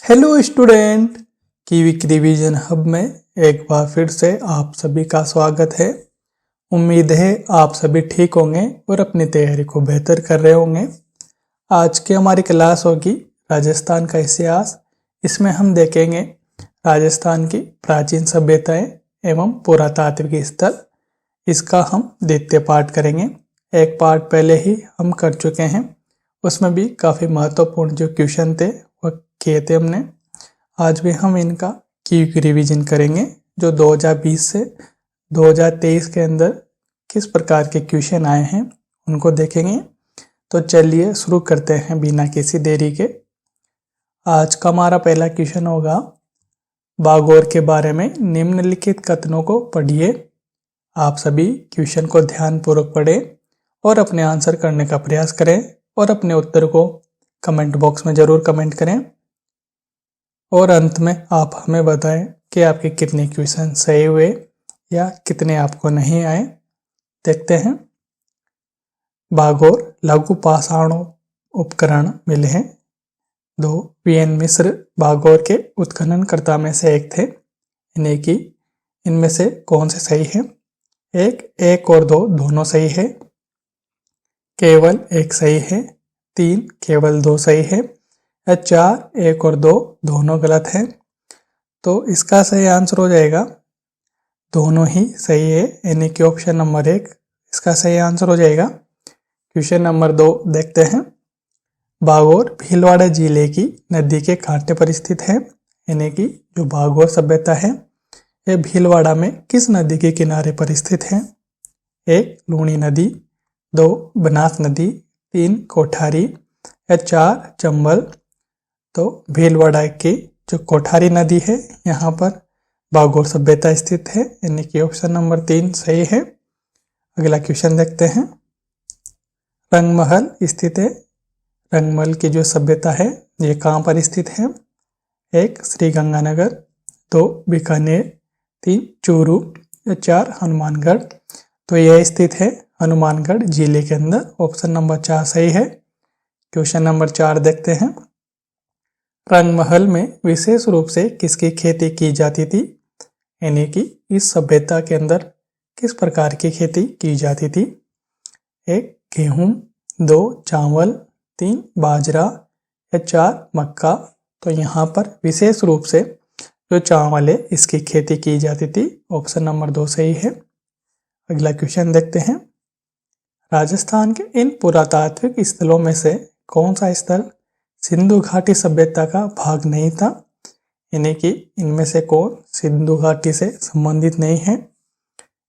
Hello student, कीविक revision hub में एक बार फिर से आप सभी का स्वागत है। उम्मीद है आप सभी ठीक होंगे और अपनी तैयारी को बेहतर कर रहे होंगे। आज की हमारी क्लास होगी राजस्थान का इतिहास। इसमें हम देखेंगे राजस्थान की प्राचीन सभ्यताएं एवं पुरातात्विक स्थल। इसका हम द्वितीय पार्ट करेंगे। एक पार्ट पहले ही हम कर चुके हैं, उसमें भी काफ़ी महत्वपूर्ण जो क्वेश्चन थे वह किए थे हमने। आज भी हम इनका क्विक रिवीजन करेंगे, जो 2020 से 2023 के अंदर किस प्रकार के क्वेश्चन आए हैं उनको देखेंगे। तो चलिए शुरू करते हैं बिना किसी देरी के। आज का हमारा पहला क्वेश्चन होगा, बागौर के बारे में निम्नलिखित कथनों को पढ़िए। आप सभी क्वेश्चन को ध्यानपूर्वक पढ़ें और अपने आंसर करने का प्रयास करें और अपने उत्तर को कमेंट बॉक्स में ज़रूर कमेंट करें। और अंत में आप हमें बताएं कि आपके कितने क्वेश्चन सही हुए या कितने आपको नहीं आए। देखते हैं। बागौर लघु पाषाण उपकरण मिले हैं। 2 वीएन मिश्र बागौर के उत्खननकर्ता में से एक थे। इन्हें की इनमें से कौन से सही है? एक और 2 दोनों सही है। केवल 1 सही है। 3 केवल 2 सही है। या 4 1 और 2 दोनों गलत हैं। तो इसका सही आंसर हो जाएगा दोनों ही सही है, यानी कि ऑप्शन नंबर 1 इसका सही आंसर हो जाएगा। क्वेश्चन नंबर 2 देखते हैं। बागौर भीलवाड़ा जिले की नदी के कांटे पर स्थित है। यानी कि जो बागौर सभ्यता है यह भीलवाड़ा में किस नदी के किनारे पर स्थित है? 1 लूणी नदी, 2 बनास नदी, 3 कोठारी या 4 चंबल। तो भीलवाड़ा की जो कोठारी नदी है यहाँ पर बागौर सभ्यता स्थित है, यानी कि ऑप्शन नंबर 3 सही है। अगला क्वेश्चन देखते हैं। रंगमहल स्थित है। रंगमहल की जो सभ्यता है ये कहाँ पर स्थित है? 1 श्री गंगानगर, 2 बीकानेर, 3 चूरू या 4 हनुमानगढ़। तो यह स्थित है हनुमानगढ़ जिले के अंदर। ऑप्शन नंबर 4 सही है। क्वेश्चन नंबर 4 देखते हैं। रंगमहल में विशेष रूप से किसकी खेती की जाती थी? यानी कि इस सभ्यता के अंदर किस प्रकार की खेती की जाती थी? 1 गेहूं, 2 चावल, 3 बाजरा या 4 मक्का। तो यहाँ पर विशेष रूप से जो चावल है इसकी खेती की जाती थी। ऑप्शन नंबर 2 सही है। अगला क्वेश्चन देखते हैं। राजस्थान के इन पुरातात्विक स्थलों में से कौन सा स्थल सिंधु घाटी सभ्यता का भाग नहीं था? यानी कि इनमें से कौन सिंधु घाटी से संबंधित नहीं है?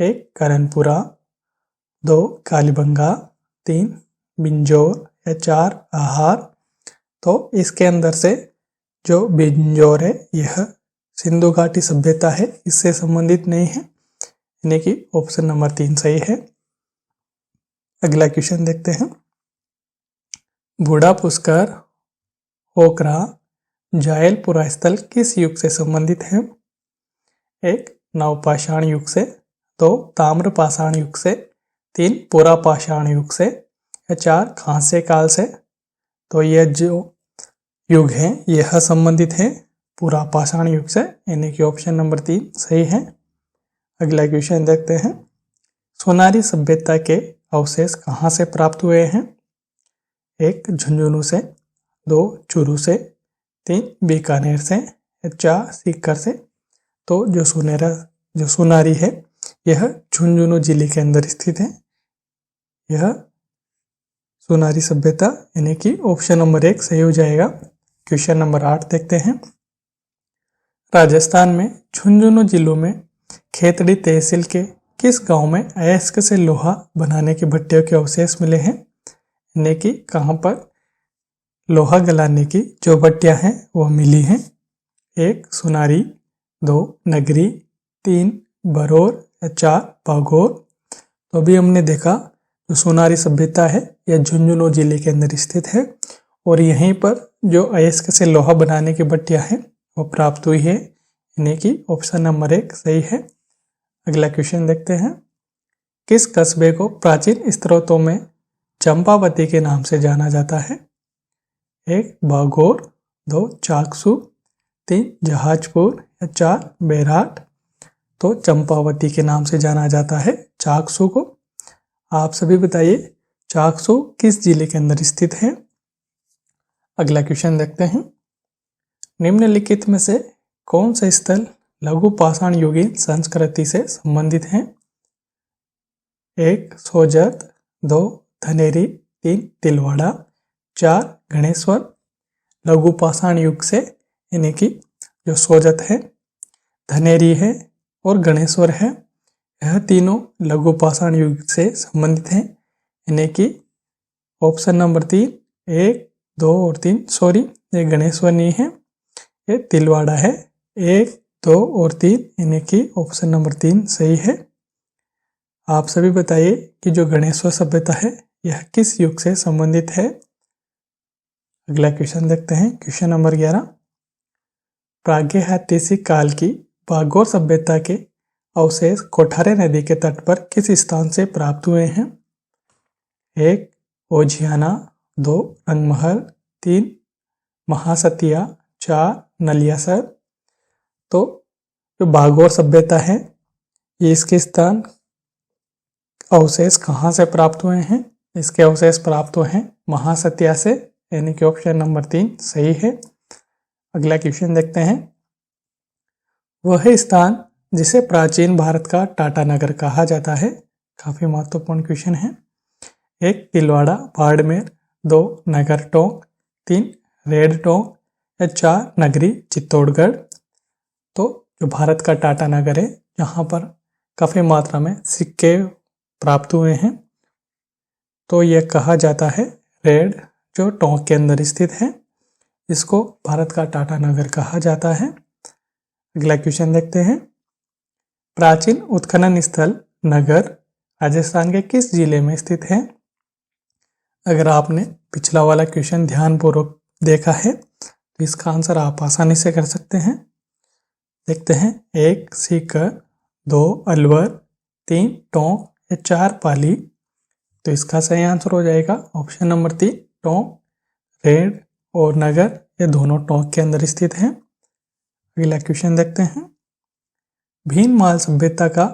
1 करणपुरा, 2 कालीबंगा, 3 बिंजोर या 4 आहार। तो इसके अंदर से जो बिंजोर है यह सिंधु घाटी सभ्यता है, इससे संबंधित नहीं है, यानी कि ऑप्शन नंबर 3 सही है। अगला क्वेश्चन देखते हैं। बूढ़ा पुष्कर, ओकरा, जायलपुरा स्थल किस युग से संबंधित है? 1 नवपाषाण युग से, 2 ताम्रपाषाण युग से, 3 पुरापाषाण युग से या 4 कांस्य काल से। तो यह जो युग है यह संबंधित है पुरापाषाण युग से, यानी कि ऑप्शन नंबर 3 सही है। अगला क्वेश्चन देखते हैं। सोनारी सभ्यता के अवशेष कहाँ से प्राप्त हुए हैं? 1 झुंझुनू से, 2 चूरू से, 3 बीकानेर से, 4 सीकर से। तो जो सोनारी है यह झुंझुनू जिले के अंदर स्थित है। यह सोनारी सभ्यता, यानी कि ऑप्शन नंबर 1 सही हो जाएगा। क्वेश्चन नंबर 8 देखते हैं। राजस्थान में झुंझुनू जिलों में खेतड़ी तहसील के किस गांव में अयस्क से लोहा बनाने की भट्टियों के अवशेष मिले हैं? यानी कि कहाँ पर लोहा गलाने की जो भट्टियां हैं वो मिली हैं? 1 सोनारी, 2 नगरी, 3 बरौर या 4 बागौर। तो अभी हमने देखा जो सोनारी सभ्यता है यह झुंझुनू जिले के अंदर स्थित है और यहीं पर जो अयस्क से लोहा बनाने की भट्टियां हैं वो प्राप्त हुई है, यानी कि ऑप्शन नंबर 1 सही है। अगला क्वेश्चन देखते हैं। किस कस्बे को प्राचीन स्त्रोतों में चंपावती के नाम से जाना जाता है? 1 बागौर, 2 चाकसू, 3 जहाजपुर या 4 बैराट। तो चंपावती के नाम से जाना जाता है चाकसू को। आप सभी बताइए चाकसू किस जिले के अंदर स्थित है। अगला क्वेश्चन देखते हैं। निम्नलिखित में से कौन सा स्थल लघु पाषाण युगीन संस्कृति से संबंधित है। 1 सोजत, 2 धनेरी, 3 तिलवाड़ा, 4 गणेश्वर। लघु पाषाण युग से यानी कि जो सोजत है, धनेरी है और गणेश्वर है, यह तीनों लघु पाषाण युग से संबंधित हैं। यानी कि ऑप्शन नंबर 3, 1, 2 और 3, सॉरी ये गणेश्वर नहीं है, ये तिलवाड़ा है। 1, 2 और 3 यानी कि ऑप्शन नंबर 3 सही है। आप सभी बताइए कि जो गणेश्वर सभ्यता है यह किस युग से संबंधित है। अगला क्वेश्चन देखते हैं। Question number 11। प्रागैतिहासिक काल की भागोर सभ्यता के अवशेष कोठारे नदी के तट पर किस स्थान से प्राप्त हुए हैं। 1 ओझियाना, 2 रंगमहल, 3 महासतिया, 4 नलियासर। तो जो भागोर सभ्यता है ये इसके स्थान अवशेष कहाँ से प्राप्त हुए हैं। इसके अवशेष प्राप्त हुए हैं महासतिया से, यानी कि ऑप्शन नंबर 3 सही है। अगला क्वेश्चन देखते हैं। वह स्थान जिसे प्राचीन भारत का टाटा नगर कहा जाता है। काफी महत्वपूर्ण क्वेश्चन है। 1 तिलवाड़ा बाड़मेर, 2 नगर टोंक, 3 रेड टोंक या 4 नगरी चित्तौड़गढ़। तो जो भारत का टाटा नगर है यहाँ पर काफी मात्रा में सिक्के प्राप्त हुए हैं, तो यह कहा जाता है रेड, जो टोंक के अंदर स्थित है, इसको भारत का टाटा नगर कहा जाता है। अगला क्वेश्चन देखते हैं। प्राचीन उत्खनन स्थल नगर राजस्थान के किस जिले में स्थित है। अगर आपने पिछला वाला क्वेश्चन ध्यानपूर्वक देखा है तो इसका आंसर आप आसानी से कर सकते हैं। देखते हैं। 1 सीकर, 2 अलवर, 3 टोंक या 4 पाली। तो इसका सही आंसर हो जाएगा ऑप्शन नंबर 3 टोंक। रेड और नगर ये दोनों टोंक के अंदर स्थित हैं। अगला क्वेश्चन देखते हैं। भीनमाल सभ्यता का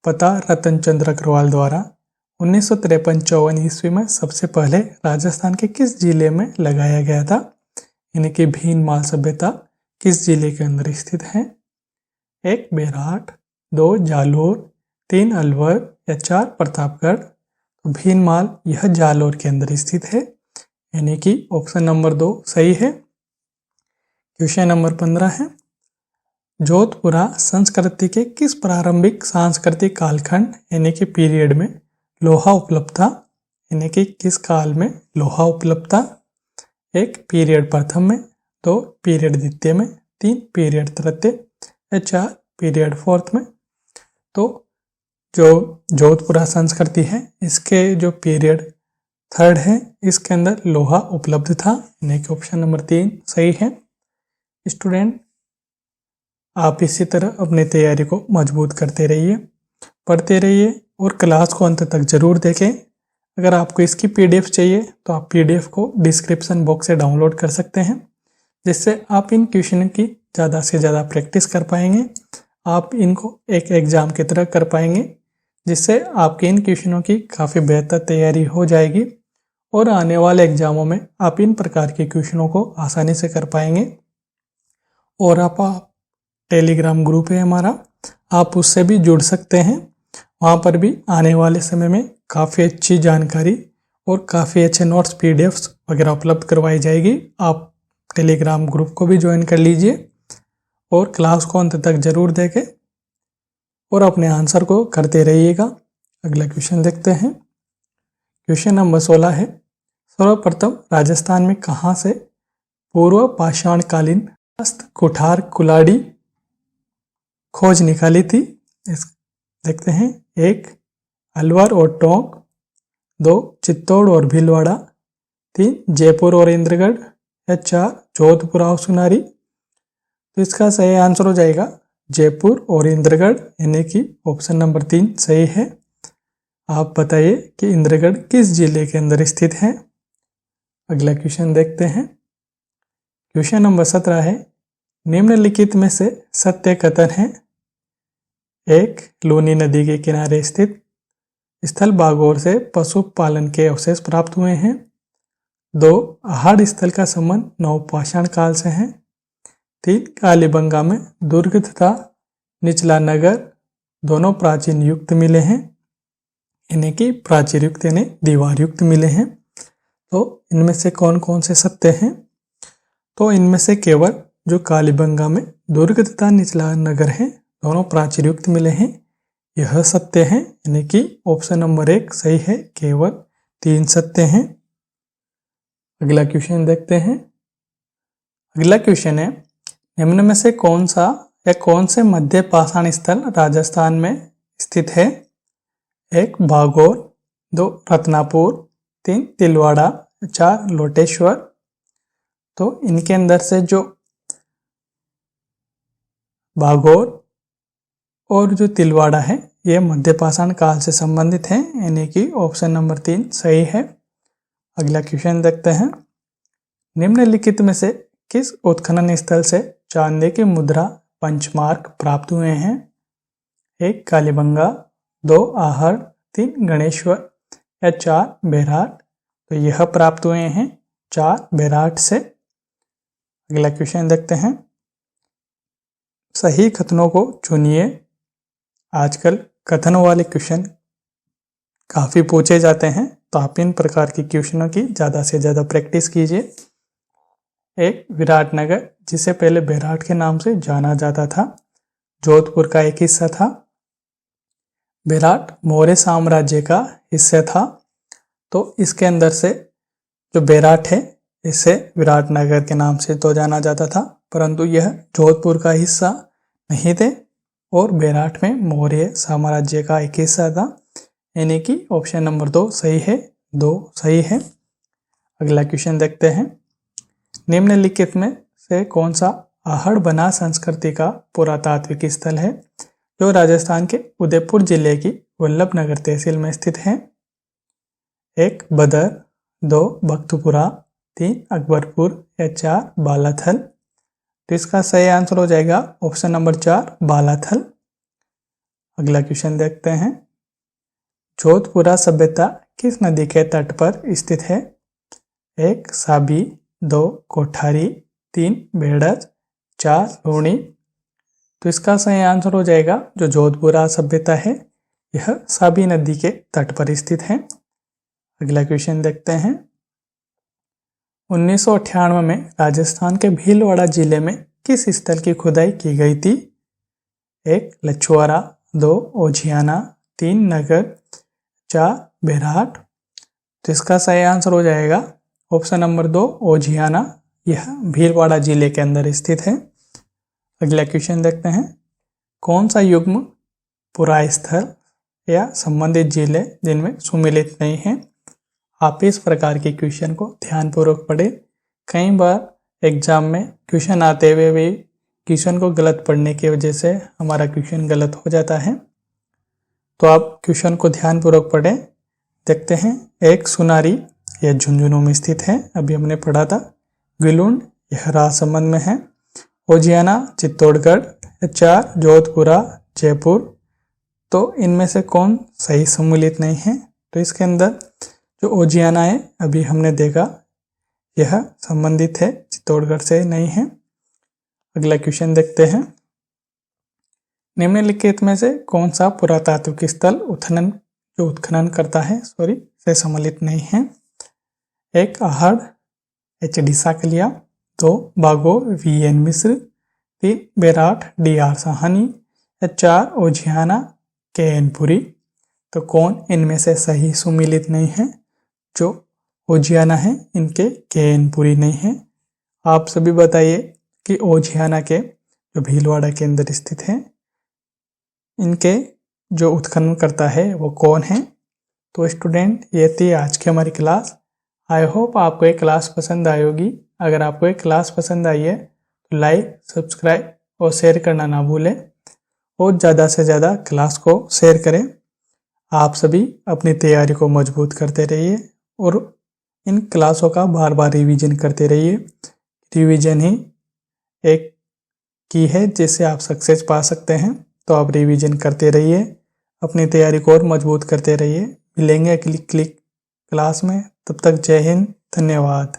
पता रतन चंद्र अग्रवाल द्वारा 1953-54 ईस्वी में सबसे पहले राजस्थान के किस जिले में लगाया गया था। यानी कि भीनमाल सभ्यता किस जिले के अंदर स्थित है। 1 बैराट, 2 जालोर, 3 अलवर या 4 प्रतापगढ़। तो भीनमाल यह जालोर के अंदर स्थित है, यानी कि ऑप्शन नंबर 2 सही है। क्वेश्चन नंबर 15 है। जोधपुरा संस्कृति के किस प्रारंभिक सांस्कृतिक कालखंड यानी कि पीरियड में लोहा उपलब्ध था। यानी कि किस काल में लोहा उपलब्ध था। 1 पीरियड प्रथम में, 2 पीरियड द्वितीय में, 3 पीरियड तृतीय या 4 पीरियड फोर्थ में। तो जो जोधपुरा संस्कृति है इसके जो पीरियड थर्ड है इसके अंदर लोहा उपलब्ध था, यानी कि ऑप्शन नंबर 3 सही है। स्टूडेंट आप इसी तरह अपनी तैयारी को मजबूत करते रहिए, पढ़ते रहिए और क्लास को अंत तक जरूर देखें। अगर आपको इसकी पीडीएफ चाहिए तो आप पीडीएफ को डिस्क्रिप्शन बॉक्स से डाउनलोड कर सकते हैं, जिससे आप इन क्वेश्चन की ज़्यादा से ज़्यादा प्रैक्टिस कर पाएंगे। आप इनको एक एग्ज़ाम की तरह कर पाएंगे, जिससे आपके इन क्वेश्चनों की काफ़ी बेहतर तैयारी हो जाएगी और आने वाले एग्जामों में आप इन प्रकार के क्वेश्चनों को आसानी से कर पाएंगे। और आप टेलीग्राम ग्रुप है हमारा, आप उससे भी जुड़ सकते हैं। वहाँ पर भी आने वाले समय में काफ़ी अच्छी जानकारी और काफ़ी अच्छे नोट्स पीडीएफ्स वगैरह उपलब्ध करवाई जाएगी। आप टेलीग्राम ग्रुप को भी ज्वाइन कर लीजिए और क्लास को अंत तक जरूर देखें और अपने आंसर को करते रहिएगा। अगला क्वेश्चन देखते हैं। क्वेश्चन नंबर 16 है। सर्वप्रथम राजस्थान में कहाँ से पूर्व पाषाणकालीन कुठार कुलाड़ी खोज निकाली थी। इस देखते हैं। 1 अलवर और टोंक, 2 चित्तौड़ और भीलवाड़ा, 3 जयपुर और इंद्रगढ़ या 4 जोधपुर और सुनारी। तो इसका सही आंसर हो जाएगा जयपुर और इंद्रगढ़, यानी कि ऑप्शन नंबर 3 सही है। आप बताइए कि इंद्रगढ़ किस जिले के अंदर स्थित है। अगला क्वेश्चन देखते हैं। क्वेश्चन नंबर 17 है। निम्नलिखित में से सत्य कथन है। 1. लूनी नदी के किनारे स्थित स्थल बागोर से पशुपालन के अवशेष प्राप्त हुए हैं। 2. आहड़ स्थल का संबंध नवपाषाण काल से है। 3. कालीबंगा में दुर्ग तथा निचला नगर दोनों प्राचीन युक्त मिले हैं, यानी कि प्राचीर युक्त यानी दीवार युक्त मिले हैं। तो इनमें से कौन कौन से सत्य हैं? तो इनमें से केवल जो कालीबंगा में दुर्ग तथा निचला नगर है दोनों प्राचीर युक्त मिले हैं, यह सत्य है, यानी कि ऑप्शन नंबर 1 सही है। केवल 3 सत्य हैं। अगला क्वेश्चन देखते हैं। अगला क्वेश्चन है, निम्न में से कौन सा या कौन से मध्य पाषाण स्थल राजस्थान में स्थित है? 1. भागौर, 2. रत्नापुर, 3. तिलवाड़ा, 4. लोटेश्वर। तो इनके अंदर से जो भागौर और जो तिलवाड़ा है ये मध्य पाषाण काल से संबंधित हैं, यानी कि ऑप्शन नंबर 3 सही है। अगला क्वेश्चन देखते हैं। निम्नलिखित में से किस उत्खनन स्थल से चांदी की मुद्रा पंचमार्क प्राप्त हुए हैं? 1. कालीबंगा, 2. आहड़, 3. गणेश्वर या 4. बेराट। तो यह प्राप्त हुए हैं 4 बेराट से। अगला क्वेश्चन देखते हैं। सही कथनों को चुनिए। आजकल कथनों वाले क्वेश्चन काफ़ी पूछे जाते हैं, तो आप इन प्रकार के क्वेश्चनों की ज़्यादा से ज़्यादा प्रैक्टिस कीजिए। 1. विराटनगर, जिसे पहले बेराट के नाम से जाना जाता था, जोधपुर का एक हिस्सा था। बेराट मौर्य साम्राज्य का हिस्सा था। तो इसके अंदर से जो बेराट है इसे विराटनगर के नाम से तो जाना जाता था, परंतु यह जोधपुर का हिस्सा नहीं थे और बेराट में मौर्य साम्राज्य का एक हिस्सा था, यानी कि ऑप्शन नंबर 2 सही है। 2 सही है। अगला क्वेश्चन देखते हैं। निम्नलिखित में से कौन सा आहड़ बना संस्कृति का पुरातात्विक स्थल है जो राजस्थान के उदयपुर जिले की वल्लभनगर तहसील में स्थित है? 1. बदर, 2. भक्तपुरा, 3. अकबरपुर या 4. बालाथल। तो इसका सही आंसर हो जाएगा ऑप्शन नंबर 4 बालाथल। अगला क्वेश्चन देखते हैं। जोधपुरा सभ्यता किस नदी के तट पर स्थित है? 1. साबी, 2. कोठारी, 3. बेड़ज, 4. लूणी। तो इसका सही आंसर हो जाएगा जो जोधपुरा सभ्यता है यह साबी नदी के तट पर स्थित है। अगला क्वेश्चन देखते हैं। 1998 में राजस्थान के भीलवाड़ा जिले में किस स्थल की खुदाई की गई थी? 1. लछुआरा, 2. ओझियाना, 3. नगर, 4. बेराट। तो इसका सही आंसर हो जाएगा ऑप्शन नंबर 2 ओझियाना। यह भीलवाड़ा जिले के अंदर स्थित है। अगला क्वेश्चन देखते हैं। कौन सा युग्म पुराय स्थल या संबंधित जिले जिनमें सुमिलित नहीं है? आप इस प्रकार के क्वेश्चन को ध्यानपूर्वक पढ़ें। कई बार एग्जाम में क्वेश्चन आते हुए भी क्वेश्चन को गलत पढ़ने की वजह से हमारा क्वेश्चन गलत हो जाता है, तो आप क्वेश्चन को ध्यानपूर्वक पढ़ें। देखते हैं। 1. सुनारी, यह झुंझुनू में स्थित है, अभी हमने पढ़ा था। गिलुंड, यह राजसमंद में है। ओजियाना, चित्तौड़गढ़। 4. जोधपुरा, जयपुर। तो इनमें से कौन सही सम्मिलित नहीं है? तो इसके अंदर जो ओजियाना है अभी हमने देखा यह संबंधित है, चित्तौड़गढ़ से नहीं है। अगला क्वेश्चन देखते हैं। निम्नलिखित में से कौन सा पुरातात्विक स्थल उत्खनन करता है से सम्मिलित नहीं है? 1. आहड़, HD साकलिया, 2. बागौर, VN मिश्र, 3. बेराट, DR साहनी या 4. ओझियाना, KN पुरी। तो कौन इनमें से सही सुमिलित नहीं है? जो ओझियाना है इनके KN पुरी नहीं है। आप सभी बताइए कि ओझियाना के जो भीलवाड़ा के अंदर स्थित है इनके जो उत्खनन करता है वो कौन है? तो स्टूडेंट ये थी आज की हमारी क्लास। आई होप आपको ये क्लास पसंद आई होगी। अगर आपको ये क्लास पसंद आई है तो लाइक, सब्सक्राइब और शेयर करना ना भूलें और ज़्यादा से ज़्यादा क्लास को शेयर करें। आप सभी अपनी तैयारी को मजबूत करते रहिए और इन क्लासों का बार बार रिवीजन करते रहिए। रिवीजन ही एक की है जिससे आप सक्सेस पा सकते हैं। तो आप रिवीजन करते रहिए, अपनी तैयारी को और मजबूत करते रहिए। मिलेंगे अगली क्लास में, तब तक जय हिंद, धन्यवाद।